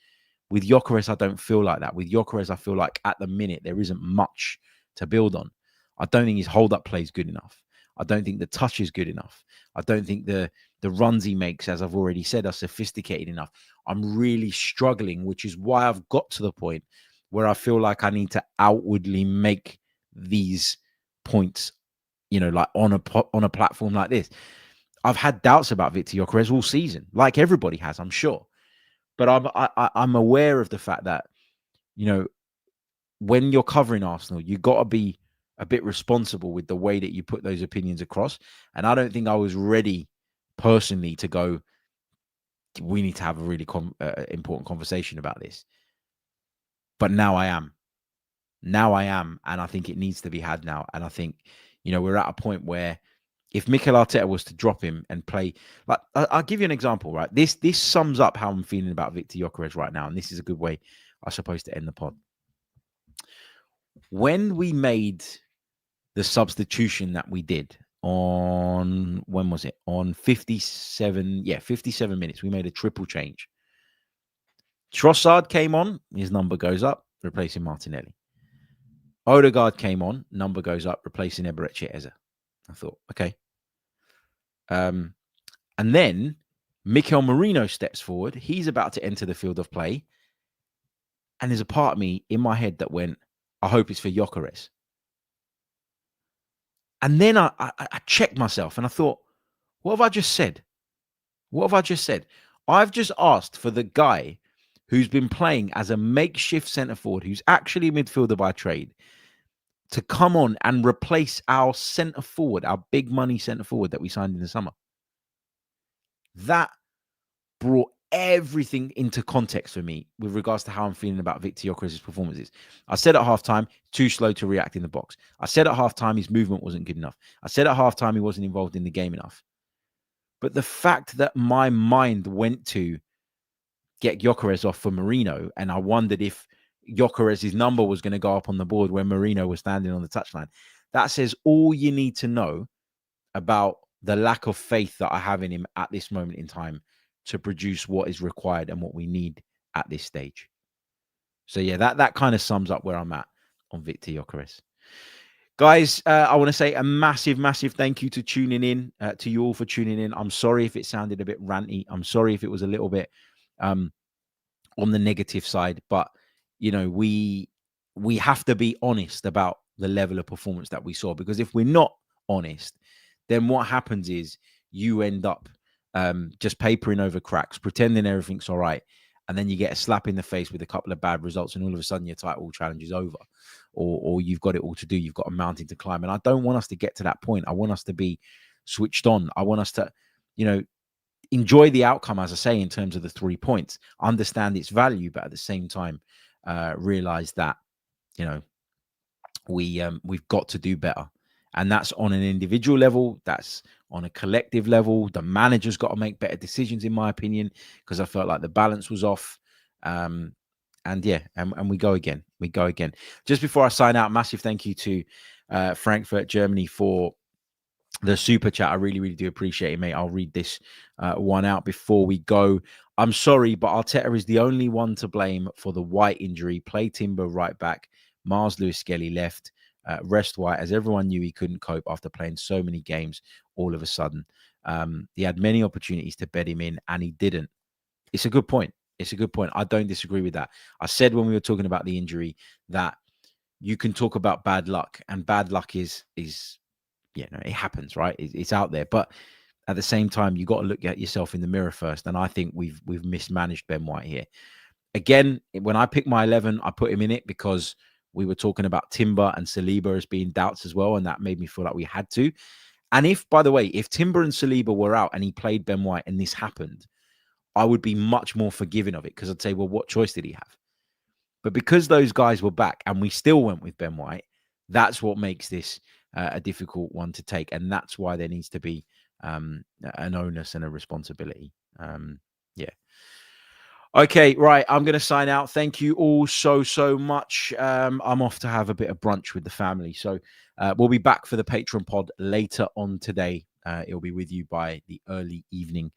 With Gyokeres, I don't feel like that. With Gyokeres, I feel like at the minute there isn't much to build on. I don't think his hold-up play is good enough. I don't think the touch is good enough. I don't think the runs he makes, as I've already said, are sophisticated enough. I'm really struggling, which is why I've got to the point where I feel like I need to outwardly make these points, like on a platform like this. I've had doubts about Victor Gyokeres all season, like everybody has, I'm sure. But I'm aware of the fact that, when you're covering Arsenal, you got to be a bit responsible with the way that you put those opinions across. And I don't think I was ready personally to go, we need to have a really important conversation about this. But now I am. And I think it needs to be had now. And I think, we're at a point where if Mikel Arteta was to drop him and play, like, I'll give you an example, right? This sums up how I'm feeling about Victor Gyokeres right now. And this is a good way, I suppose, to end the pod. When we made the substitution that we did on, when was it? On 57 minutes. We made a triple change. Trossard came on, his number goes up, replacing Martinelli. Odegaard came on, number goes up, replacing Eberechi Eze. I thought, okay. And then Mikel Merino steps forward. He's about to enter the field of play. And there's a part of me in my head that went, I hope it's for Gyokeres. And then I checked myself and I thought, what have I just said? I've just asked for the guy who's been playing as a makeshift centre forward, who's actually a midfielder by trade, to come on and replace our centre forward, our big money centre forward that we signed in the summer. That brought everything into context for me with regards to how I'm feeling about Victor Gyokeres' performances. I said at halftime, too slow to react in the box. I said at halftime, his movement wasn't good enough. I said at halftime, he wasn't involved in the game enough. But the fact that my mind went to get Gyokeres off for Merino, and I wondered if Gyokeres' number was going to go up on the board when Merino was standing on the touchline, that says all you need to know about the lack of faith that I have in him at this moment in time to produce what is required and what we need at this stage. So yeah, that kind of sums up where I'm at on Victor Gyokeres. Guys, I want to say a massive thank you to tuning in, to you all for tuning in. I'm sorry if it sounded a bit ranty. I'm sorry if it was a little bit on the negative side, but we have to be honest about the level of performance that we saw, because if we're not honest, then what happens is you end up just papering over cracks, pretending everything's all right, and then you get a slap in the face with a couple of bad results, and all of a sudden your title challenge is over, or you've got it all to do. You've got a mountain to climb, and I don't want us to get to that point. I want us to be switched on. I want us to, enjoy the outcome, as I say, in terms of the 3 points, understand its value, but at the same time, realize that, we've got to do better. And that's on an individual level. That's on a collective level. The manager's got to make better decisions, in my opinion, because I felt like the balance was off. And we go again. Just before I sign out, massive thank you to Frankfurt, Germany, for the super chat. I really do appreciate it, mate. I'll read this one out before we go. I'm sorry, but Arteta is the only one to blame for the White injury. Play Timber right back, Mars Lewis Skelly left, rest White, as everyone knew he couldn't cope after playing so many games all of a sudden. He had many opportunities to bed him in, and he didn't. It's a good point. It's a good point. I don't disagree with that. I said when we were talking about the injury that you can talk about bad luck, and bad luck is it happens, right? It's out there, but at the same time, you got to look at yourself in the mirror first. And I think we've mismanaged Ben White here. Again, when I picked my 11, I put him in it because we were talking about Timber and Saliba as being doubts as well, and that made me feel like we had to. And if, by the way, if Timber and Saliba were out and he played Ben White and this happened, I would be much more forgiving of it because I'd say, well, what choice did he have? But because those guys were back and we still went with Ben White, that's what makes this a difficult one to take. And that's why there needs to be an onus and a responsibility. Yeah. Okay, right. I'm going to sign out. Thank you all so much. I'm off to have a bit of brunch with the family. So we'll be back for the Patreon pod later on today. It'll be with you by the early evening.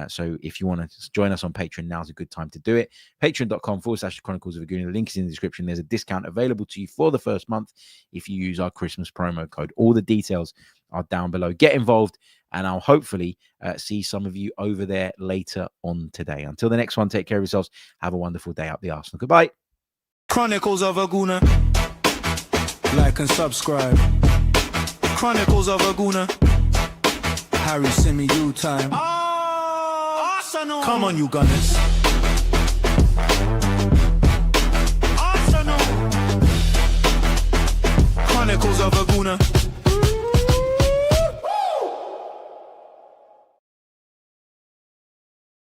So if you want to join us on Patreon, now's a good time to do it. Patreon.com/Chronicles of Aguna. The link is in the description. There's a discount available to you for the first month if you use our Christmas promo code. All the details are down below. Get involved, and I'll hopefully see some of you over there later on today. Until the next one, take care of yourselves. Have a wonderful day up the Arsenal. Goodbye. Chronicles of Aguna. Like and subscribe. Chronicles of Aguna. Harry Symeou time. Arsenal. Come on, you Gunners. Arsenal. Chronicles of Aguna.